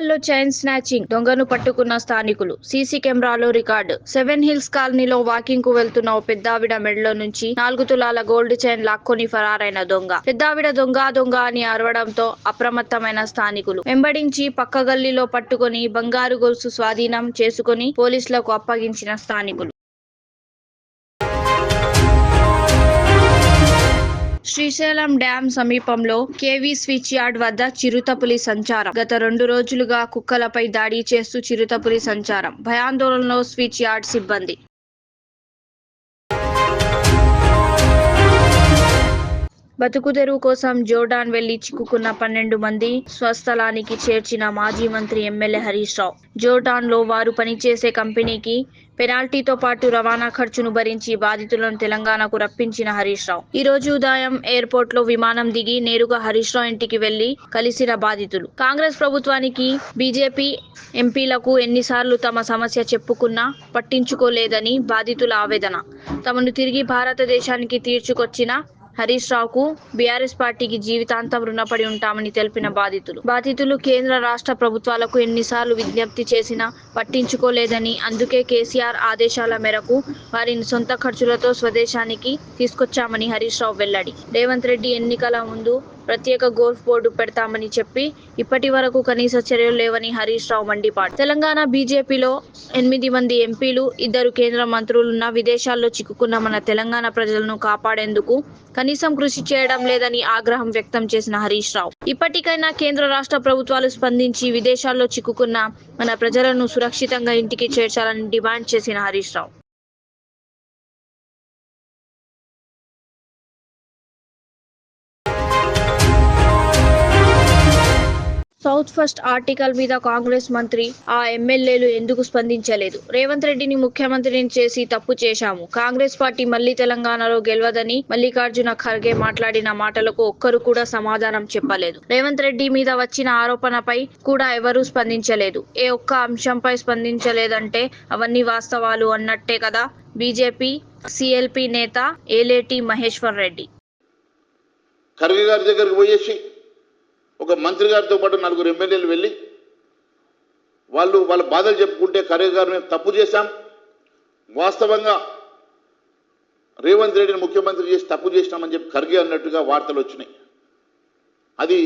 వరంగల్లో chain snatching దొంగను పట్టుకున్న స్థానికులు. సీసీ కెమెరాలో రికార్డు. 7 హిల్స్ కాలనీలో వాకింగ్ కు వెళ్తున్న ఓ పెద్దావిడ మెడలో నుంచి 4 తులాల గోల్డ్ చైన్ లాక్కొని ఫరారైన దొంగ. పెద్దావిడ దొంగ అని అరవడంతో అప్రమత్తమైన స్థానికులు వెంబడించి పక్క గల్లీలో పట్టుకొని బంగారు గొలుసు స్వాధీనం చేసుకుని పోలీసులకు అప్పగించిన స్థానికులు. శ్రీశైలం డ్యాం సమీపంలో కేవీ స్విచ్ యార్డ్ వద్ద చిరుతపులి సంచారం. గత 2 రోజులుగా కుక్కలపై దాడి చేస్తూ చిరుతపులి సంచారం. భయాందోళనలో స్విచ్ యార్డ్ సిబ్బంది. బతుకుదెరువు కోసం జోర్డాన్ వెళ్లి చిక్కుకున్న 12 మంది స్వస్థలానికి చేర్చిన మాజీ మంత్రి ఎమ్మెల్యే హరీష్ రావు. జోర్డాన్ లో వారు పనిచేసే కంపెనీకి పెనాల్టీతో పాటు రవాణా ఖర్చును భరించి బాధితులను తెలంగాణకు రప్పించిన హరీష్ రావు ఈ రోజు ఉదయం ఎయిర్పోర్ట్ లో విమానం దిగి నేరుగా హరీష్ రావు ఇంటికి వెళ్లి కలిసిన బాధితులు. కాంగ్రెస్ ప్రభుత్వానికి బీజేపీ ఎంపీలకు ఎన్నిసార్లు తమ సమస్య చెప్పుకున్నా పట్టించుకోలేదని బాధితుల ఆవేదన. తమను తిరిగి భారతదేశానికి తీర్చుకొచ్చిన హరీష్ రావుకు బీఆర్ఎస్ పార్టీకి జీవితాంతం రుణపడి ఉంటామని తెలిపిన బాధితులు కేంద్ర రాష్ట్ర ప్రభుత్వాలకు ఎన్నిసార్లు విజ్ఞప్తి చేసినా పట్టించుకోలేదని, అందుకే కేసీఆర్ ఆదేశాల మేరకు వారిని సొంత ఖర్చులతో స్వదేశానికి తీసుకొచ్చామని హరీష్ రావు వెల్లడి. రేవంత్ రెడ్డి ఎన్నికల ముందు ప్రత్యేక గోల్ఫ్ బోర్డు పెడతామని చెప్పి ఇప్పటి వరకు కనీస చర్యలు లేవని హరీష్ రావు మండిపాడు. తెలంగాణ బీజేపీలో 8 మంది ఎంపీలు, 2 కేంద్ర మంత్రులున్న విదేశాల్లో చిక్కుకున్న మన తెలంగాణ ప్రజలను కాపాడేందుకు కనీసం కృషి చేయడం లేదని ఆగ్రహం వ్యక్తం చేసిన హరీష్ రావు ఇప్పటికైనా కేంద్ర రాష్ట్ర ప్రభుత్వాలు స్పందించి విదేశాల్లో చిక్కుకున్న మన ప్రజలను సురక్షితంగా ఇంటికి చేర్చాలని డిమాండ్ చేసిన Harish Rao. South first article మీద కాంగ్రెస్ మంత్రి, ఆ ఎమ్మెల్యేలు ఎందుకు స్పందించలేదు? రేవంత్ రెడ్డిని ముఖ్యమంత్రిని చేసి తప్పు చేశాము. కాంగ్రెస్ పార్టీ మళ్లీ తెలంగాణలో గెలవదని మల్లికార్జున ఖర్గే మాట్లాడిన మాటలకు ఒక్కరు కూడా సమాధానం చెప్పలేదు. రేవంత్ రెడ్డి మీద వచ్చిన ఆరోపణపై కూడా ఎవరూ స్పందించలేదు. ఏ ఒక్క అంశంపై స్పందించలేదంటే అవన్నీ వాస్తవాలు అన్నట్టే కదా. బీజేపీ సిఎల్పి నేత ఏలేటి మహేశ్వర్ రెడ్డి ఖర్గే గారి దగ్గరికి పోయేసి ఒక మంత్రి గారితో పాటు 4 ఎమ్మెల్యేలు వెళ్ళి వాళ్ళ బాధలు చెప్పుకుంటే ఖర్గే గారు మేము తప్పు చేశాం, వాస్తవంగా రేవంత్ రెడ్డిని ముఖ్యమంత్రి చేసి తప్పు చేసినామని చెప్పి ఖర్గే అన్నట్టుగా వార్తలు వచ్చినాయి. అది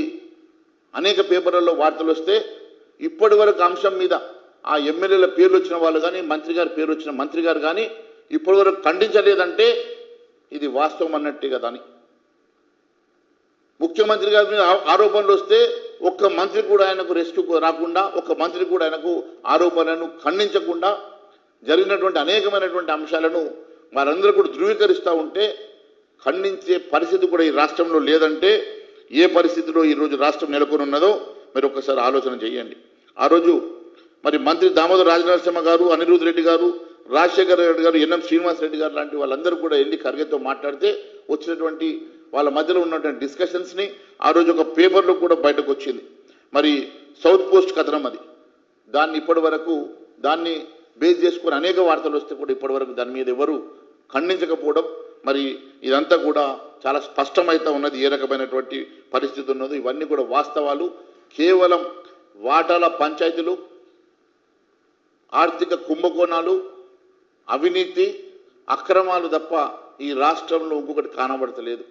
అనేక పేపర్లలో వార్తలు వస్తే ఇప్పటి వరకు అంశం మీద ఆ ఎమ్మెల్యేల పేర్లు వచ్చిన వాళ్ళు కానీ, మంత్రి గారి పేరు వచ్చిన మంత్రి గారు కానీ ఇప్పటి వరకు ఖండించలేదంటే ఇది వాస్తవం అన్నట్టే కదా అని. ముఖ్యమంత్రి గారి మీద ఆరోపణలు వస్తే ఒక్క మంత్రి కూడా ఆయనకు రెస్క్యూ రాకుండా, ఒక్క మంత్రి కూడా ఆయనకు ఆరోపణలను ఖండించకుండా జరిగినటువంటి అనేకమైనటువంటి అంశాలను వారందరూ కూడా ధృవీకరిస్తూ ఉంటే ఖండించే పరిస్థితి కూడా ఈ రాష్ట్రంలో లేదంటే ఏ పరిస్థితిలో ఈరోజు రాష్ట్రం నెలకొని ఉన్నదో మీరు ఒక్కసారి ఆలోచన చేయండి. ఆ రోజు మరి మంత్రి దామోదర్ రాజనరసింహ గారు, అనిరుద్ రెడ్డి గారు, రాజశేఖర రెడ్డి గారు, ఎన్ఎం శ్రీనివాస్ రెడ్డి గారు లాంటి వాళ్ళందరూ కూడా వెళ్ళి ఖర్గేతో మాట్లాడితే వచ్చినటువంటి వాళ్ళ మధ్యలో ఉన్నటువంటి డిస్కషన్స్ని ఆ రోజు ఒక పేపర్లో కూడా బయటకు వచ్చింది. మరి సౌత్ పోస్ట్ కథనం అది. దాన్ని ఇప్పటి వరకు దాన్ని బేస్ చేసుకుని అనేక వార్తలు వస్తే కూడా ఇప్పటి వరకు దాని మీద ఎవరు ఖండించకపోవడం, మరి ఇదంతా కూడా చాలా స్పష్టమైతే ఉన్నది ఏ రకమైనటువంటి పరిస్థితి ఉన్నదో. ఇవన్నీ కూడా వాస్తవాలు. కేవలం వాటాల పంచాయతీలు, ఆర్థిక కుంభకోణాలు, అవినీతి, అక్రమాలు తప్ప ఈ రాష్ట్రంలో ఇంకొకటి కానబడతలేదు.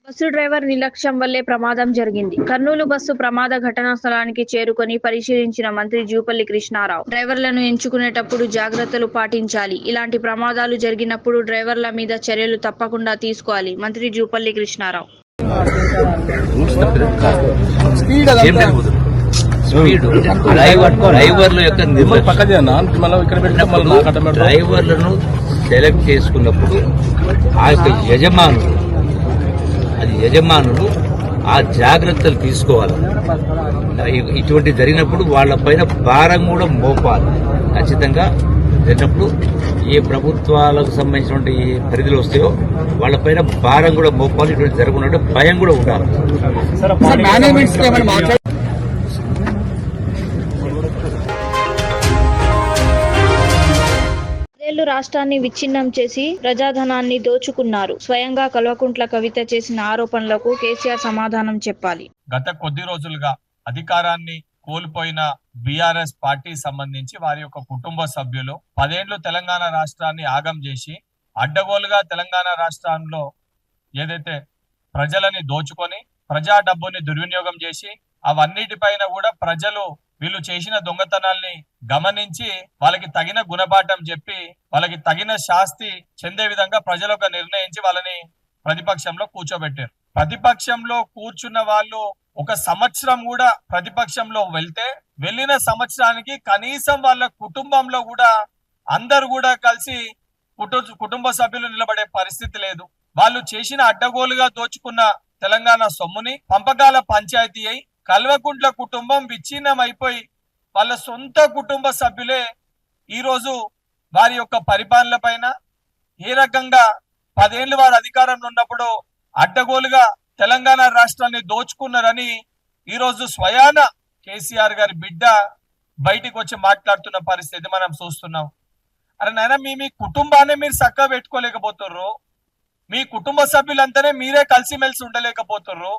బస్సు డ్రైవర్ నిర్లక్ష్యం వల్లే ప్రమాదం జరిగింది. కర్నూలు బస్సు ప్రమాద ఘటనా స్థలానికి చేరుకొని పరిశీలించిన మంత్రి జూపల్లి కృష్ణారావు, డ్రైవర్లను ఎంచుకునేటప్పుడు జాగ్రత్తలు పాటించాలి. ఇలాంటి ప్రమాదాలు జరిగినప్పుడు డ్రైవర్ల మీద చర్యలు తప్పకుండా తీసుకోవాలి. మంత్రి జూపల్లి కృష్ణారావు డ్రైవర్లను సెలెక్ట్ చేసుకున్నప్పుడు ఆ యొక్క యజమానులు ఆ జాగ్రత్తలు తీసుకోవాలి. ఇటువంటి జరిగినప్పుడు వాళ్ళపైన భారం కూడా మోపాలి. ఖచ్చితంగా జరిగినప్పుడు ఏ ప్రభుత్వాలకు సంబంధించినటువంటి పరిధిలో వస్తాయో వాళ్ళపైన భారం కూడా మోపాలి. ఇటువంటి జరగకుండా భయం కూడా ఉండాలి. రాష్ట్రాన్ని విచ్ఛిన్నం చేసి ప్రజాధనాన్ని దోచుకున్నారు. స్వయంగా కల్వకుంట్ల కవిత చేసిన ఆరోపణలకు కేసీఆర్ సమాధానం చెప్పాలి. గత కొద్ది రోజులుగా అధికారాన్ని కోల్పోయిన బీఆర్ఎస్ పార్టీ సంబంధించి వారి యొక్క కుటుంబ సభ్యులు 10 ఏళ్లు తెలంగాణ రాష్ట్రాన్ని ఆగం చేసి అడ్డగోలుగా తెలంగాణ రాష్ట్రంలో ఏదైతే ప్రజలని దోచుకొని ప్రజా డబ్బుని దుర్వినియోగం చేసి అవన్నిటిపైన కూడా ప్రజలు వీళ్ళు చేసిన దొంగతనాల్ని గమనించి వాళ్ళకి తగిన గుణపాఠం చెప్పి వాళ్ళకి తగిన శాస్తి చెందే విధంగా ప్రజలకు నిర్ణయించి వాళ్ళని ప్రతిపక్షంలో కూర్చోబెట్టారు. ప్రతిపక్షంలో కూర్చున్న వాళ్ళు ఒక సంవత్సరం కూడా ప్రతిపక్షంలో వెళ్ళిన సంవత్సరానికి కనీసం వాళ్ళ కుటుంబంలో కూడా అందరు కూడా కలిసి కుటుంబ సభ్యులు నిలబడే పరిస్థితి లేదు. వాళ్ళు చేసిన అడ్డగోలుగా దోచుకున్న తెలంగాణ సొమ్ముని పంపకాల పంచాయతీ అయి కల్వకుంట్ల కుటుంబం విచ్ఛిన్నం అయిపోయి వాళ్ళ సొంత కుటుంబ సభ్యులే ఈరోజు వారి యొక్క పరిపాలన పైన ఏ రకంగా 10 ఏళ్లు వారు అధికారంలో ఉన్నప్పుడు అడ్డగోలుగా తెలంగాణ రాష్ట్రాన్ని దోచుకున్నారని ఈరోజు స్వయాన కేసీఆర్ గారి బిడ్డ బయటికి వచ్చి మాట్లాడుతున్న పరిస్థితి మనం చూస్తున్నాం. అరే నాయన, మీ కుటుంబాన్ని మీరు చక్కగా పెట్టుకోలేకపోతుర్రు, మీ కుటుంబ సభ్యులంతానే మీరే కలిసిమెలిసి ఉండలేకపోతుర్రు,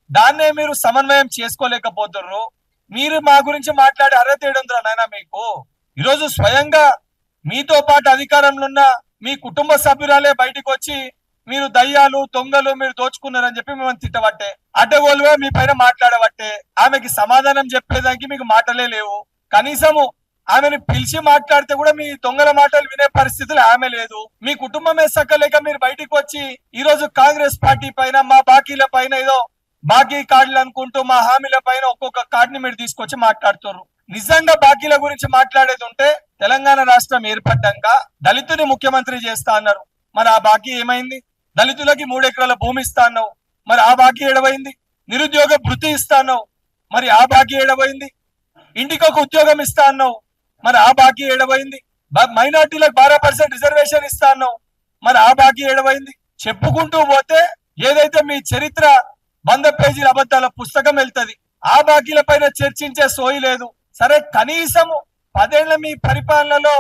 దాన్నే మీరు సమన్వయం చేసుకోలేకపోతుర్రు. మీరు మా గురించి మాట్లాడే అర్హత ఏడుందిరా నాయన మీకు? ఈరోజు స్వయంగా మీతో పాటు అధికారంలో ఉన్న మీ కుటుంబ సభ్యురాలే బయటికి వచ్చి మీరు దయ్యాలు దొంగలు మీరు దోచుకున్నారని చెప్పి మిమ్మల్ని తిట్టబట్టే, అడ్డగోలుగా మీ పైన మాట్లాడబట్టే, ఆమెకి సమాధానం చెప్పేదానికి మీకు మాటలే లేవు. కనీసము ఆమెను పిలిచి మాట్లాడితే కూడా మీ దొంగల మాటలు వినే పరిస్థితులు ఆమె లేదు. మీ కుటుంబమే సక్కలేక మీరు బయటికి వచ్చి ఈ రోజు కాంగ్రెస్ పార్టీ పైన మా బాకీల పైన ఏదో బాకీ కార్డులు అనుకుంటూ మా హామీల పైన ఒక్కొక్క కార్డుని మీరు తీసుకొచ్చి మాట్లాడుతున్నారు. నిజంగా బాకీల గురించి మాట్లాడేది ఉంటే తెలంగాణ రాష్ట్రం ఏర్పడ్డాక దళితుని ముఖ్యమంత్రి చేస్తా అన్నారు. మరి ఆ బాకీ ఏమైంది? దళితులకి 3 ఎకరాల భూమి ఇస్తా అన్నావు, మరి ఆ బాకీ ఏడవైంది? నిరుద్యోగ భృతి ఇస్తా అన్నావు, మరి ఆ బాకీ ఏడవైంది? ఇంటికి ఒక ఉద్యోగం ఇస్తా అన్నావు, మరి ఆ బాకీ ఏడవైంది? మైనార్టీలకు 12% రిజర్వేషన్ ఇస్తా అన్నావు, మరి ఆ బాకీ ఏడవైంది? చెప్పుకుంటూ పోతే ఏదైతే మీ చరిత్ర 100 పేజీల అబద్ధాల పుస్తకం వెళ్తుంది. ఆ బాకీల పైన చర్చించే సోయి లేదు. సరే, కనీసము 10 ఏళ్ల మీ పరిపాలనలో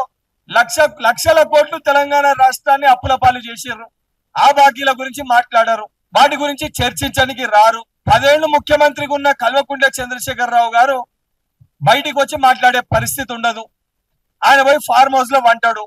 లక్షల కోట్లు తెలంగాణ రాష్ట్రాన్ని అప్పుల పాలు చేసిర్రు. ఆ బాకీల గురించి మాట్లాడారు, వాటి గురించి చర్చించడానికి రారు. 10 ఏళ్లు ముఖ్యమంత్రిగా ఉన్న కల్వకుంట్ల చంద్రశేఖరరావు గారు బయటికి వచ్చి మాట్లాడే పరిస్థితి ఉండదు. ఆయన పోయి ఫార్మ్ హౌస్ లో వంటాడు.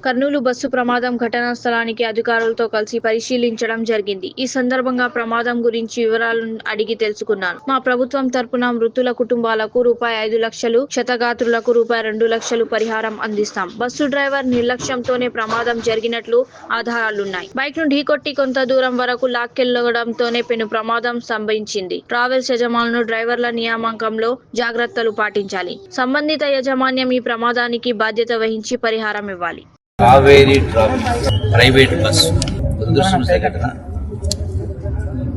కర్నూలు బస్సు ప్రమాదం ఘటనా స్థలానికి అధికారులతో కలిసి పరిశీలించడం జరిగింది. ఈ సందర్భంగా ప్రమాదం గురించి వివరాలను అడిగి తెలుసుకున్నాను. మా ప్రభుత్వం తరపున మృతుల కుటుంబాలకు ₹5 లక్షలు, క్షతగాత్రులకు ₹2 లక్షలు పరిహారం అందిస్తాం. బస్సు డ్రైవర్ నిర్లక్ష్యంతోనే ప్రమాదం జరిగినట్లు ఆధారాలున్నాయి. బైక్ ను ఢీకొట్టి కొంత దూరం వరకు లాక్కెళ్లడంతోనే పెను ప్రమాదం సంభవించింది. ట్రావెల్స్ యజమానులు డ్రైవర్ల నియామకంలో జాగ్రత్తలు పాటించాలి. సంబంధిత యాజమాన్యం ఈ ప్రమాదానికి బాధ్యత వహించి పరిహారం ఇవ్వాలి. కావేరీ ట్రావెల్స్ ప్రైవేట్ బస్సు దురదృష్టం సంఘటన.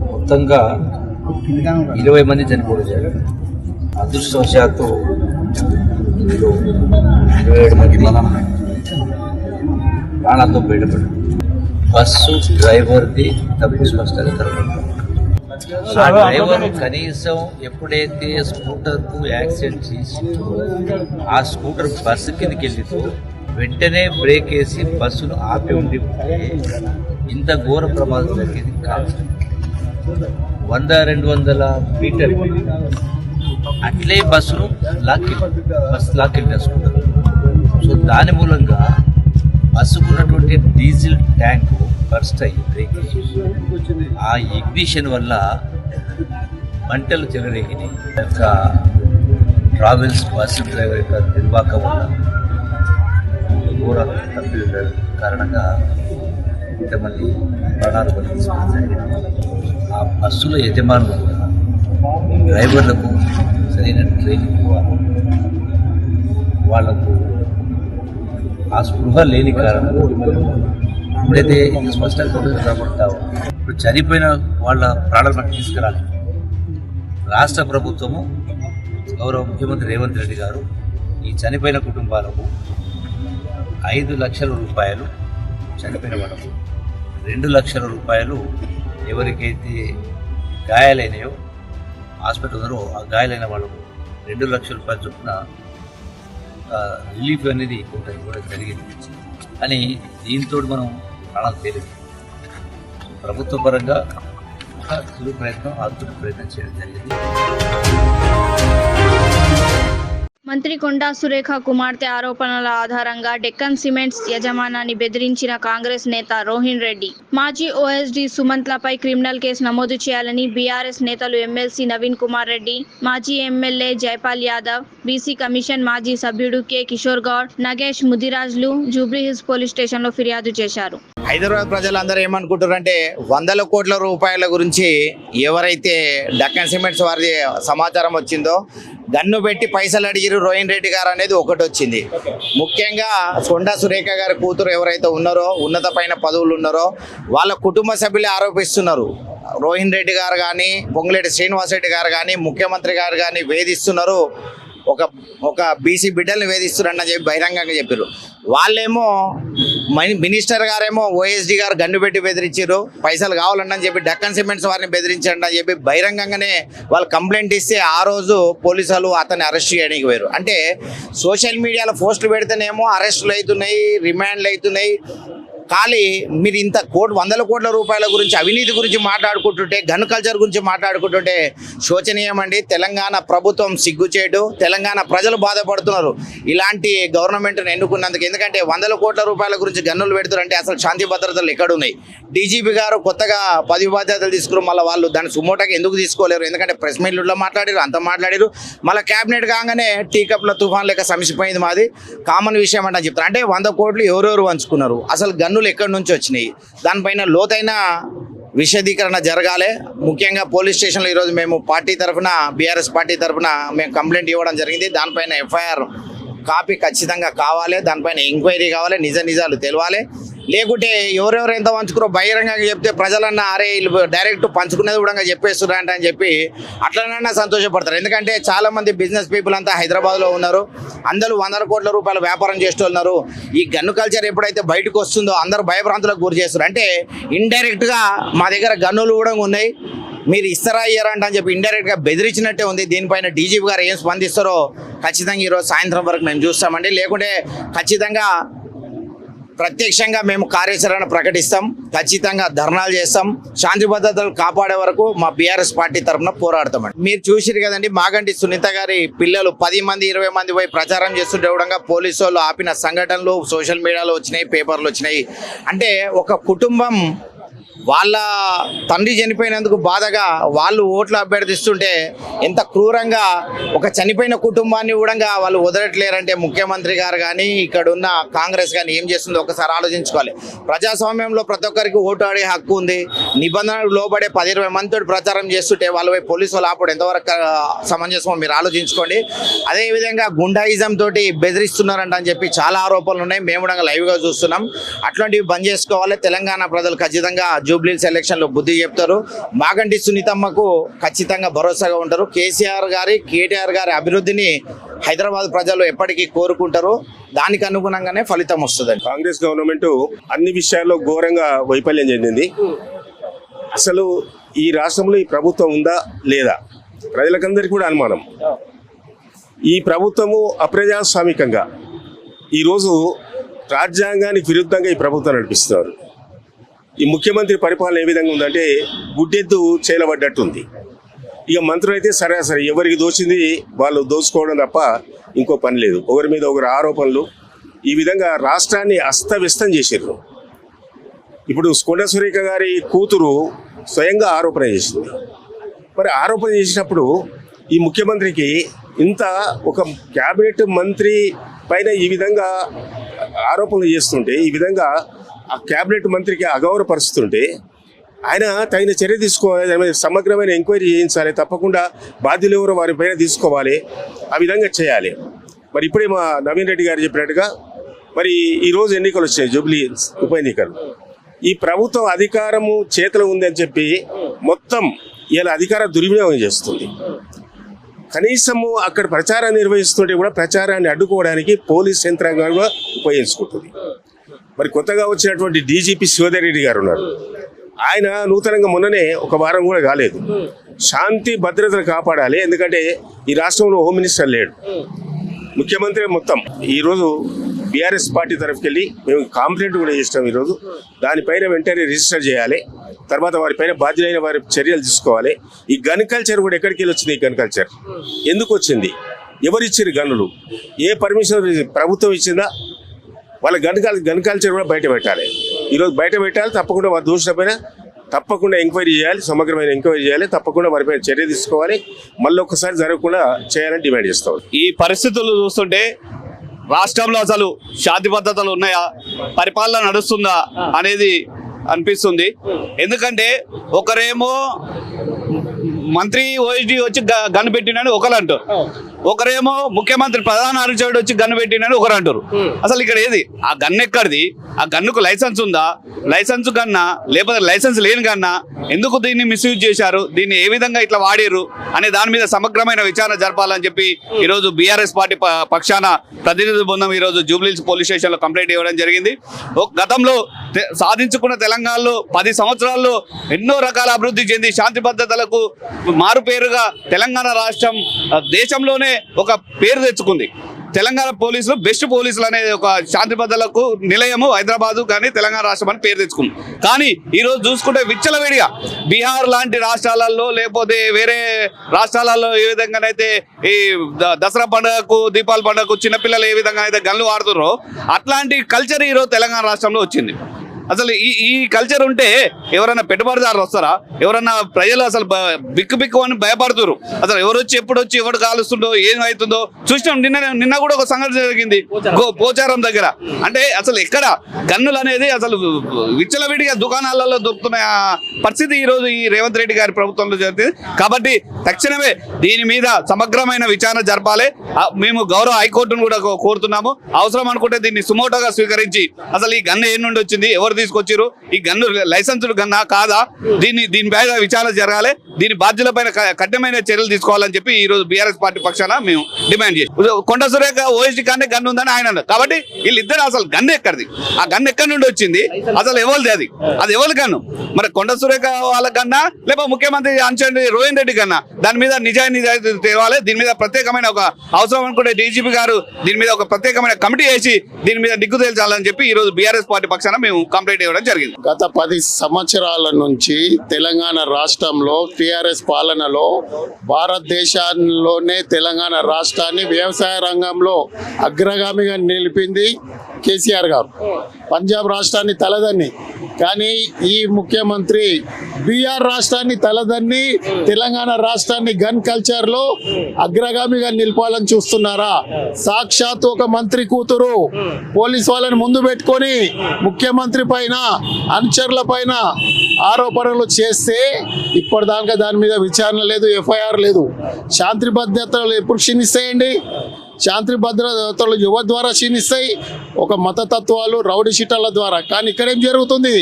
మొత్తంగా 20 మంది చనిపోయారు. అదృష్టవశాత్తు 27 మంది ప్రాణాలతో బయటపడ్డారు. బస్సు డ్రైవర్ది తప్పు స్పష్టంగా కనబడింది. ఆ డ్రైవర్ కనీసం ఎప్పుడైతే స్కూటర్ కు యాక్సిడెంట్ చేసి ఆ స్కూటర్ బస్సు కిందకి వెళ్ళిందో వెంటనే బ్రేక్ వేసి బస్సును ఆపి ఉండి ఇంత ఘోర ప్రమాదం జరిగేది కాదు. 100-200 మీటర్ అట్లే బస్సును లాక్కెళ్ళేసుకుంటారు. సో దాని మూలంగా బస్సుకున్నటువంటి డీజిల్ ట్యాంక్ బర్స్ట్ అయ్యి బ్రేక్ ఆ ఇగ్నిషన్ వల్ల మంటలు చెలరేగినాయి. యొక్క ట్రావెల్స్ బస్సు డ్రైవర్ యొక్క నిర్వాహకం వల్ల ఘోర తప్పిద కారణంగా ఇంతమంది ప్రాణాలు బలించారు. ఆ బస్సుల యజమానులు డ్రైవర్లకు సరైన ట్రైనింగ్ ఇవ్వాలి. వాళ్లకు ఆ స్పృహ లేని కారణం ఇప్పుడైతే స్పష్టంగా రాబడతావు. ఇప్పుడు చనిపోయిన వాళ్ళ ప్రాణాలను తీసుకురాలి. రాష్ట్ర ప్రభుత్వము గౌరవ ముఖ్యమంత్రి రేవంత్ రెడ్డి గారు ఈ చనిపోయిన కుటుంబాలకు ₹5 లక్షల చనిపోయిన వాళ్ళకు, ₹2 లక్షల ఎవరికైతే గాయాలైనాయో హాస్పిటల్ ఉన్నారో ఆ గాయాలైన వాళ్ళకు ₹2 లక్షల చొప్పున రిలీఫ్ అనేది కొంత ఇవ్వడం జరిగింది. కానీ దీంతో మనం ప్రాణాలు తేలేదు. ప్రభుత్వ పరంగా సులువు ప్రయత్నం అద్భుత ప్రయత్నం చేయడం జరిగింది. మంత్రి కొండా సురేఖ కుమార్తె ఆరోపణల ఆధారంగా డెక్కన్ సిమెంట్స్ యజమానాన్ని బెదిరించిన కాంగ్రెస్ నేత రోహిన్ రెడ్డి, మాజీ ఓఎస్డీ సుమంత్లపై క్రిమినల్ కేసు నమోదు చేయాలని బీఆర్ఎస్ నేతలు ఎమ్మెల్సీ నవీన్ కుమార్ రెడ్డి, మాజీ MLA Jaipal Yadav, BC commission మాజీ సభ్యుడు కె కిషోర్ గౌడ్, నగేష్ ముదిరాజ్లు జూబ్లీహిల్స్ పోలీస్ స్టేషన్లో ఫిర్యాదు చేశారు. హైదరాబాద్ ప్రజలందరూ ఏమనుకుంటారంటే 100 కోట్ల రూపాయల గురించి ఎవరైతే డక్కన్ సిమెంట్స్ వారి సమాచారం వచ్చిందో గన్ను పెట్టి పైసలు అడిగిరు రోహిన్ రెడ్డి గారు అనేది ఒకటి వచ్చింది. ముఖ్యంగా కొండా సురేఖ గారి కూతురు ఎవరైతే ఉన్నారో ఉన్నత పైన పదవులు ఉన్నారో వాళ్ళ కుటుంబ సభ్యులే ఆరోపిస్తున్నారు. రోహిన్ రెడ్డి గారు కానీ పొంగులేటి శ్రీనివాసరెడ్డి గారు కానీ ముఖ్యమంత్రి గారు కానీ వేధిస్తున్నారు, ఒక బీసీ బిడ్డల్ని వేధిస్తున్నారని చెప్పి బహిరంగంగా చెప్పారు. వాళ్ళేమో మినిస్టర్ గారేమో ఓఎస్డీ గారు గన్ను పెట్టి బెదిరించారు, పైసలు కావాలని చెప్పి డక్కన్ సిమెంట్స్ వారిని బెదిరించండి అని చెప్పి బహిరంగంగానే వాళ్ళు కంప్లైంట్ ఇస్తే ఆ రోజు పోలీసులు అతన్ని అరెస్ట్ చేయడానికి పోయారు. అంటే సోషల్ మీడియాలో పోస్టులు పెడితేనేమో అరెస్టులు అవుతున్నాయి, రిమాండ్లు అవుతున్నాయి. ఖాళీ మీరు ఇంత 100 కోట్ల రూపాయల గురించి అవినీతి గురించి మాట్లాడుకుంటుంటే, గన్ కల్చర్ గురించి మాట్లాడుకుంటుంటే శోచనీయమండి. తెలంగాణ ప్రభుత్వం సిగ్గుచేటు, తెలంగాణ ప్రజలు బాధపడుతున్నారు ఇలాంటి గవర్నమెంట్ను ఎన్నుకున్నందుకు. ఎందుకంటే 100 కోట్ల రూపాయల గురించి గన్నులు పెడుతారంటే అసలు శాంతి భద్రతలు ఎక్కడున్నాయి? డీజీపీ గారు కొత్తగా 10 బాధ్యతలు తీసుకున్నారు, మళ్ళీ వాళ్ళు దాన్ని సుమోటాకి ఎందుకు తీసుకోలేరు? ఎందుకంటే ప్రెస్ మీట్లో మాట్లాడారు, అంత మాట్లాడారు. మళ్ళీ క్యాబినెట్ కాగానే టీ కప్ల తుఫాన్ లెక్క సమసిపోయింది. మాది కామన్ విషయం అంటే చెప్తారు. అంటే 100 కోట్లు ఎవరెవరు పంచుకున్నారు, అసలు గన్నులు ఎక్కడి నుంచి వచ్చినాయి, దానిపైన లోతైన విశదీకరణ జరగాలి. ముఖ్యంగా పోలీస్ స్టేషన్లో ఈరోజు మేము పార్టీ తరఫున, బీఆర్ఎస్ పార్టీ తరఫున మేము కంప్లైంట్ ఇవ్వడం జరిగింది. దానిపైన ఎఫ్ఐఆర్ కాపీ ఖచ్చితంగా కావాలి, దానిపైన ఎంక్వైరీ కావాలి, నిజాలు తెలవాలి. లేకుంటే ఎవరెవరు ఎంత పంచుకురో బహిరంగంగా చెప్తే ప్రజలన్నా అరే వీళ్ళు డైరెక్ట్ పంచుకునేది కూడా చెప్పేస్తున్నారంట అని చెప్పి అట్లనన్నా సంతోషపడతారు. ఎందుకంటే చాలామంది బిజినెస్ పీపుల్ అంతా హైదరాబాద్లో ఉన్నారు, అందరూ 100 కోట్ల రూపాయల వ్యాపారం చేస్తున్నారు. ఈ గన్ను కల్చర్ ఎప్పుడైతే బయటకు వస్తుందో అందరూ భయభ్రాంతులకు గురి చేస్తారు. అంటే ఇండైరెక్ట్గా మా దగ్గర గన్నులు కూడా ఉన్నాయి, మీరు ఇస్తారా ఇయ్యరా అని చెప్పి ఇండైరెక్ట్గా బెదిరించినట్టే ఉంది. దీనిపైన డీజీపీ గారు ఏం స్పందిస్తారో ఖచ్చితంగా ఈరోజు సాయంత్రం వరకు మేము చూస్తామండి. లేకుంటే ఖచ్చితంగా ప్రత్యక్షంగా మేము కార్యాచరణ ప్రకటిస్తాం, ఖచ్చితంగా ధర్నాలు చేస్తాం, శాంతి భద్రతలు కాపాడే వరకు మా బీఆర్ఎస్ పార్టీ తరఫున పోరాడతామండి. మీరు చూసిరు కదండి, మాగంటి సునీత గారి పిల్లలు 10 మంది 20 మంది పోయి ప్రచారం చేస్తుంటే కూడా పోలీసు వాళ్ళు ఆపిన సంఘటనలు సోషల్ మీడియాలో వచ్చినాయి, పేపర్లు వచ్చినాయి. అంటే ఒక కుటుంబం వాళ్ళ తండ్రి చనిపోయినందుకు బాధగా వాళ్ళు ఓట్లు అభ్యర్థిస్తుంటే ఎంత క్రూరంగా ఒక చనిపోయిన కుటుంబాన్ని కూడా వాళ్ళు వదలట్లేరంటే ముఖ్యమంత్రి గారు కానీ ఇక్కడ ఉన్న కాంగ్రెస్ కానీ ఏం చేస్తుందో ఒకసారి ఆలోచించుకోవాలి. ప్రజాస్వామ్యంలో ప్రతి ఒక్కరికి ఓటు ఆడే హక్కు ఉంది. నిబంధనలు లోబడే 10-20 మందితో ప్రచారం చేస్తుంటే వాళ్ళపై పోలీసు వాళ్ళు ఆపడం ఎంతవరకు సమంజసమో మీరు ఆలోచించుకోండి. అదేవిధంగా గుండాయిజం తోటి బెదిరిస్తున్నారంట అని చెప్పి చాలా ఆరోపణలు ఉన్నాయి, మేము కూడా లైవ్గా చూస్తున్నాం. అట్లాంటివి బంద్ చేసుకోవాలి. తెలంగాణ ప్రజలు ఖచ్చితంగా జూబ్లీహిల్స్ ఎలక్షన్లో బుద్ధి చెప్తారు. మాగంటి సునీతమ్మకు ఖచ్చితంగా భరోసాగా ఉంటారు. కేసీఆర్ గారి కేటీఆర్ గారి అభివృద్ధిని హైదరాబాద్ ప్రజలు ఎప్పటికీ కోరుకుంటారు. దానికి అనుగుణంగానే ఫలితం వస్తుందండి. కాంగ్రెస్ గవర్నమెంట్ అన్ని విషయాల్లో ఘోరంగా వైఫల్యం చెందింది. అసలు ఈ రాష్ట్రంలో ఈ ప్రభుత్వం ఉందా లేదా ప్రజలకందరికీ కూడా అనుమానం. ఈ ప్రభుత్వము అప్రజాస్వామికంగా ఈరోజు రాజ్యాంగానికి విరుద్ధంగా ఈ ప్రభుత్వం నడిపిస్తున్నారు. ఈ ముఖ్యమంత్రి పరిపాలన ఏ విధంగా ఉందంటే గుడ్డెద్దు చేయలబడ్డట్టుంది. ఇక మంత్రులు అయితే సరాసరి ఎవరికి దోచింది వాళ్ళు దోచుకోవడం తప్ప ఇంకో పని లేదు. ఒకరి మీద ఒకరు ఆరోపణలు, ఈ విధంగా రాష్ట్రాన్ని అస్తవ్యస్తం చేశారు. ఇప్పుడు కొండా సురేఖ గారి కూతురు స్వయంగా ఆరోపణ చేసింది. మరి ఆరోపణ చేసినప్పుడు ఈ ముఖ్యమంత్రికి ఇంత ఒక క్యాబినెట్ మంత్రి పైన ఈ విధంగా ఆరోపణలు చేస్తుంటే, ఈ విధంగా ఆ క్యాబినెట్ మంత్రికి అగౌరవపరుస్తుంటే ఆయన తగిన చర్య తీసుకోవాలి, సమగ్రమైన ఎంక్వైరీ చేయించాలి, తప్పకుండా బాధ్యులు ఎవరో వారి పైన తీసుకోవాలి, ఆ విధంగా చేయాలి. మరి ఇప్పుడే మా నవీన్ రెడ్డి గారు చెప్పినట్టుగా మరి ఈరోజు ఎన్నికలు వచ్చాయి, జూబ్లీ ఉప ఎన్నికలు. ఈ ప్రభుత్వం అధికారము చేతిలో ఉందని చెప్పి మొత్తం ఇలా అధికార దుర్వినియోగం చేస్తుంది. కనీసము అక్కడ ప్రచారం నిర్వహిస్తుంటే కూడా ప్రచారాన్ని అడ్డుకోవడానికి పోలీస్ యంత్రాంగం కూడా ఉపయోగించుకుంటుంది. మరి కొత్తగా వచ్చినటువంటి డీజీపీ శివధర్ రెడ్డి గారు ఉన్నారు. ఆయన నూతనంగా మొన్ననే ఒక వారం కూడా కాలేదు శాంతి భద్రతను కాపాడాలి. ఎందుకంటే ఈ రాష్ట్రంలో హోమ్ మినిస్టర్ లేడు. ముఖ్యమంత్రి మొత్తం ఈరోజు బీఆర్ఎస్ పార్టీ తరఫుకెళ్ళి మేము కంప్లైంట్ కూడా చేసినాం. ఈరోజు దానిపైన వెంటనే రిజిస్టర్ చేయాలి. తర్వాత వారిపైన బాధ్యులైన వారి చర్యలు తీసుకోవాలి. ఈ గన్ కల్చర్ కూడా ఎక్కడికి వెళ్ళి వచ్చింది? ఈ గన్ కల్చర్ ఎందుకు వచ్చింది? ఎవరు ఇచ్చారు గన్నులు? ఏ పర్మిషన్ ప్రభుత్వం ఇచ్చిందా? వాళ్ళ గన్ కల్చర్ కూడా బయట పెట్టాలి. ఈరోజు బయట పెట్టాలి. తప్పకుండా వారు దూషిన తప్పకుండా ఎంక్వైరీ చేయాలి. సమగ్రమైన ఎంక్వైరీ చేయాలి. తప్పకుండా వారిపై చర్య తీసుకోవాలి. మళ్ళీ ఒక్కసారి జరగకుండా చేయాలని డిమాండ్ చేస్తాం. ఈ పరిస్థితులు చూస్తుంటే రాష్ట్రంలో అసలు శాంతి భద్రతలు ఉన్నాయా, పరిపాలన నడుస్తుందా అనేది అనిపిస్తుంది. ఎందుకంటే ఒకరేమో మంత్రి ఓఎస్డీ వచ్చి గన్ను పెట్టినని ఒకరు అంటారు, ఒకరేమో ముఖ్యమంత్రి ప్రధాన అనుచరుడు వచ్చి గన్ను పెట్టినని ఒకరు అంటారు. అసలు ఇక్కడ ఏది ఆ గన్ను ఎక్కడిది? ఆ గన్నుకు లైసెన్స్ ఉందా? లైసెన్స్ గన్నా లేకపోతే లైసెన్స్ లేని గన్నా? ఎందుకు దీన్ని మిస్యూజ్ చేశారు? దీన్ని ఏ విధంగా ఇట్లా వాడారు అనే దాని మీద సమగ్రమైన విచారణ జరపాలని చెప్పి ఈరోజు బీఆర్ఎస్ పార్టీ పక్షాన ప్రతినిధి బృందం ఈరోజు జూబ్లీహిల్స్ పోలీస్ స్టేషన్లో కంప్లైంట్ ఇవ్వడం జరిగింది. గతంలో సాధించుకున్న తెలంగాణలో 10 సంవత్సరాల్లో ఎన్నో రకాల అభివృద్ధి చెంది శాంతి భద్రతలకు మారుపేరుగా తెలంగాణ రాష్ట్రం దేశంలోనే ఒక పేరు తెచ్చుకుంది. తెలంగాణ పోలీసులు బెస్ట్ పోలీసులు అనేది ఒక శాంతి భద్రతలకు నిలయము హైదరాబాదు కానీ తెలంగాణ రాష్ట్రం అని పేరు తెచ్చుకుంది. కానీ ఈరోజు చూసుకుంటే విచ్చలవిడిగా బీహార్ లాంటి రాష్ట్రాలలో లేకపోతే వేరే రాష్ట్రాలలో ఏ విధంగానైతే ఈ దసరా పండుగకు దీపావళి పండుగకు చిన్నపిల్లలు ఏ విధంగా అయితే గన్లు వాడుతున్నారో అట్లాంటి కల్చర్ ఈరోజు తెలంగాణ రాష్ట్రంలో వచ్చింది. అసలు ఈ కల్చర్ ఉంటే ఎవరైనా పెట్టుబడిదారులు వస్తారా? ఎవరన్నా ప్రజలు అసలు బిక్కు అని భయపడుతున్నారు. అసలు ఎవరు వచ్చి ఎప్పుడు వచ్చి ఎవరు కాలుస్తుండో ఏమవుతుందో చూసినాం. నిన్న కూడా ఒక సంఘటన జరిగింది పోచారం దగ్గర. అంటే అసలు ఎక్కడ గన్నులు అనేది అసలు విచ్చలవిడిగా దుకాణాలలో దొరుకుతున్న పరిస్థితి ఈరోజు ఈ రేవంత్ రెడ్డి గారి ప్రభుత్వంలో జరుగుతుంది. కాబట్టి తక్షణమే దీని మీద సమగ్రమైన విచారణ జరపాలి. మేము గౌరవ హైకోర్టును కూడా కోరుతున్నాము. అవసరం అనుకుంటే దీన్ని సుమోటోగా స్వీకరించి అసలు ఈ గన్ను ఏ నుండి వచ్చింది, ఎవరు తీసుకొచ్చారు, ఈ గన్ను లైసెన్స్డ్ గన్నా కాదా, దీనిపై విచారణ జరగాలి. దీని బాధ్యులపైన కఠినమైన చర్యలు తీసుకోవాలని చెప్పి ఈ రోజు బీఆర్ఎస్ పార్టీ పక్షాన మేము డిమాండ్ చేస్తాం. కొండ సురేఖ ఓఎస్డీ కానీ గన్ను ఉందని ఆయన అన్నారు. కాబట్టి వీళ్ళిద్దరు అసలు గన్ను ఎక్కడిది, ఆ గన్ను ఎక్కడి నుండి వచ్చింది, అసలు ఎవరిది, అది ఎవరి గన్ను? మరి కొండ సురేఖ వాళ్ళ గన్నా లేకపోతే ముఖ్యమంత్రి అంచండి రోహిన్ రెడ్డి గన్నా? దాని మీద నిజాయితీ తేవాలి. దీని మీద ప్రత్యేకమైన ఒక అవసరం అనుకుంటే డీజీపీ గారు దీని మీద ఒక ప్రత్యేకమైన కమిటీ వేసి దీని మీద నిగ్గు తేల్చాలని చెప్పి ఈ రోజు బీఆర్ఎస్ పార్టీ పక్షాన మేము కంప్లైంట్ ఇవ్వడం జరిగింది. గత 10 సంవత్సరాల నుంచి తెలంగాణ రాష్ట్రంలో టీఆర్ఎస్ పాలనలో భారతదేశంలోనే తెలంగాణ రాష్ట్రాన్ని వ్యవసాయ రంగంలో అగ్రగామిగా నిలిపింది కేసీఆర్ గారు. పంజాబ్ రాష్ట్రాన్ని తలదన్ని, కానీ ఈ ముఖ్యమంత్రి బీహార్ రాష్ట్రాన్ని తలదన్ని తెలంగాణ రాష్ట్రాన్ని గన్ కల్చర్లో అగ్రగామిగా నిలపాలని చూస్తున్నారా? సాక్షాత్ ఒక మంత్రి కూతురు పోలీస్ వాళ్ళని ముందు పెట్టుకొని ముఖ్యమంత్రి పైన అనుచరుల పైన ఆరోపణలు చేస్తే ఇప్పటిదాకా దాని మీద విచారణ లేదు, ఎఫ్ఐఆర్ లేదు. శాంతి భద్రతలు ఎప్పుడు క్షీణిస్తాయండి? శాంతి భద్రతలు ఎవరి ద్వారా క్షీణిస్తాయి? ఒక మతతత్వాలు రౌడీ షీటర్ల ద్వారా. కానీ ఇక్కడేం జరుగుతుంది?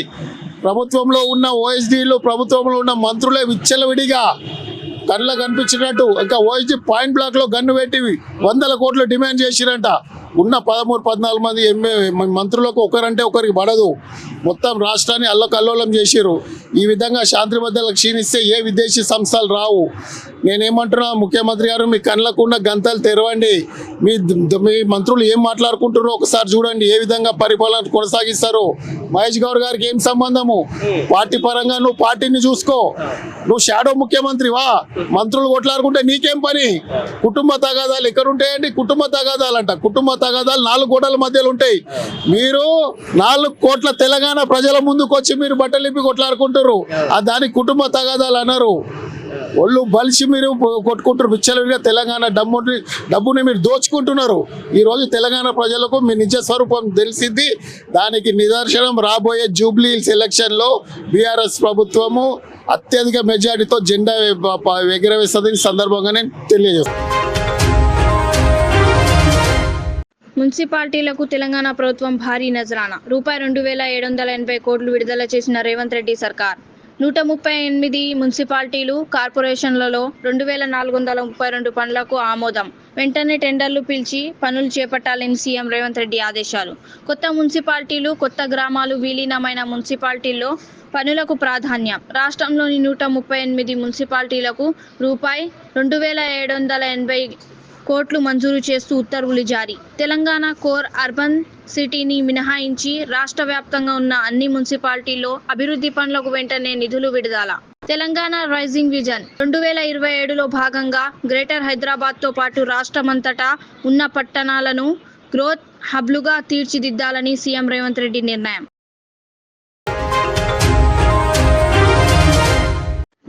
ప్రభుత్వంలో ఉన్న ఓఎస్డీలు, ప్రభుత్వంలో ఉన్న మంత్రులే విచ్చలవిడిగా కళ్ళ కనిపించినట్టు ఇంకా ఓఎస్డీ పాయింట్ బ్లాక్లో గన్ను పెట్టి 100 కోట్లు డిమాండ్ చేసిరంట. ఉన్న 13-14 మంది మంత్రులకు ఒకరంటే ఒకరికి పడదు. మొత్తం రాష్ట్రాన్ని అల్లకల్లోలం చేసిరు. ఈ విధంగా శాంతి భద్రతలు క్షీణిస్తే ఏ విదేశీ సంస్థలు రావు. నేనేమంటున్నా, ముఖ్యమంత్రి గారు మీ కళ్ళకు ఉన్న గంతలు తెరవండి. మీ మంత్రులు ఏం మాట్లాడుకుంటారో ఒకసారి చూడండి. ఏ విధంగా పరిపాలన కొనసాగిస్తారు? మహేష్ గౌడ్ గారికి ఏం సంబంధము? పార్టీ పరంగా నువ్వు పార్టీని చూసుకో. నువ్వు షాడో ముఖ్యమంత్రివా? మంత్రులు కొట్లాడుకుంటే నీకేం పని? కుటుంబ తగాదాలు ఎక్కడుంటాయండి? కుటుంబ తగాదాలంట. కుటుంబ తగాదాలు 4 గోడల మధ్యలో ఉంటాయి. మీరు 4 కోట్ల తెలంగాణ ప్రజల ముందుకు వచ్చి మీరు బట్టలిప్పి కొట్లాడుకుంటారు. దానికి కుటుంబ తగాదాలు అన్నారు. ఒళ్ళు బలిసి మీరు కొట్టుకుంటారు. విచ్చలవిడిగా తెలంగాణ డబ్బుని మీరు దోచుకుంటున్నారు. ఈరోజు తెలంగాణ ప్రజలకు మీ నిజ స్వరూపం తెలిసింది. దానికి నిదర్శనం రాబోయే జూబ్లీహిల్స్ ఎలక్షన్లో బీఆర్ఎస్ ప్రభుత్వము అత్యధిక మెజారిటీతో జెండా ఎగరవేస్తుంది. సందర్భంగా నేను తెలియజేస్తాను. మున్సిపాలిటీలకు తెలంగాణ ప్రభుత్వం భారీ నజరానా. ₹2,780 కోట్లు విడుదల చేసిన రేవంత్ రెడ్డి సర్కార్. 138 మున్సిపాలిటీలు, కార్పొరేషన్లలో 2,432 పనులకు ఆమోదం. వెంటనే టెండర్లు పిలిచి పనులు చేపట్టాలని సీఎం రేవంత్ రెడ్డి ఆదేశాలు. కొత్త మున్సిపాలిటీలు, కొత్త గ్రామాలు, విలీనమైన మున్సిపాలిటీల్లో పనులకు ప్రాధాన్యం. రాష్ట్రంలోని 138 మున్సిపాలిటీలకు ₹2,780 కోట్లు మంజూరు చేస్తూ ఉత్తర్వులు జారీ. తెలంగాణ కోర్ అర్బన్ సిటీని మినహాయించి రాష్ట్ర వ్యాప్తంగా ఉన్న అన్ని మున్సిపాలిటీల్లో అభివృద్ధి పనులకు వెంటనే నిధులు విడుదల. తెలంగాణ రైజింగ్ విజన్ 2027లో భాగంగా గ్రేటర్ హైదరాబాద్తో పాటు రాష్ట్రమంతటా ఉన్న పట్టణాలను గ్రోత్ హబ్లుగా తీర్చిదిద్దాలని సీఎం రేవంత్ రెడ్డి నిర్ణయం.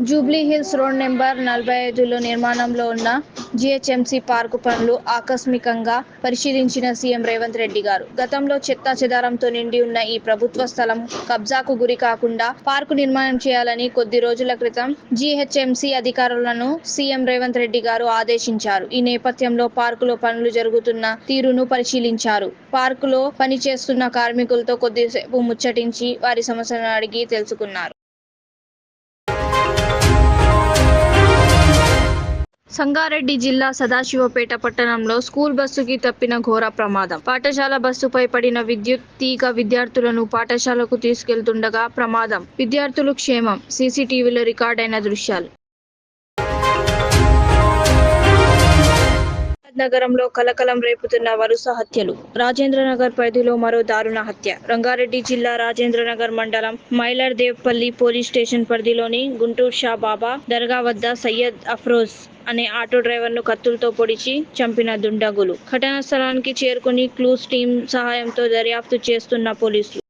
జూబ్లీ హిల్స్ రోడ్ నెంబర్ 45లో నిర్మాణంలో ఉన్న జీహెచ్ఎంసీ పార్కు పనులు ఆకస్మికంగా పరిశీలించిన సీఎం రేవంత్ రెడ్డి గారు. గతంలో చెత్తా చెదారంతో నిండి ఉన్న ఈ ప్రభుత్వ స్థలం కబ్జాకు గురి కాకుండా పార్కు నిర్మాణం చేయాలని కొద్ది రోజుల క్రితం జీహెచ్ఎంసీ అధికారులను సీఎం రేవంత్ రెడ్డి గారు ఆదేశించారు. ఈ నేపథ్యంలో పార్కులో పనులు జరుగుతున్న తీరును పరిశీలించారు. పార్కులో పనిచేస్తున్న కార్మికులతో కొద్దిసేపు ముచ్చటించి వారి సమస్యలను అడిగి తెలుసుకున్నారు. సంగారెడ్డి జిల్లా సదాశివపేట పట్టణంలో స్కూల్ బస్సుకి తప్పిన ఘోర ప్రమాదం. పాఠశాల బస్సుపై పడిన విద్యుత్ తీగ విద్యార్థులను పాఠశాలకు తీసుకెళ్తుండగా ప్రమాదం. విద్యార్థులు క్షేమం. సీసీటీవీలో రికార్డైన దృశ్యాలు. నగరంలో కలకలం రేపుతున్న వరుస హత్యలు. రాజేంద్రనగర్ పరిధిలో మరో దారుణ హత్య. రంగారెడ్డి జిల్లా రాజేంద్రనగర్ మండలం మైలర్దేవ్పల్లి పోలీస్ స్టేషన్ పరిధిలోని గుంటూరు షా బాబా దర్గా వద్ద సయ్యద్ అఫ్రోజ్ అనే ఆటో డ్రైవర్ను కత్తులతో పొడిచి చంపిన దుండగులు. ఘటనా స్థలానికి చేరుకుని క్లూస్ టీం సహాయంతో దర్యాప్తు చేస్తున్న పోలీసులు.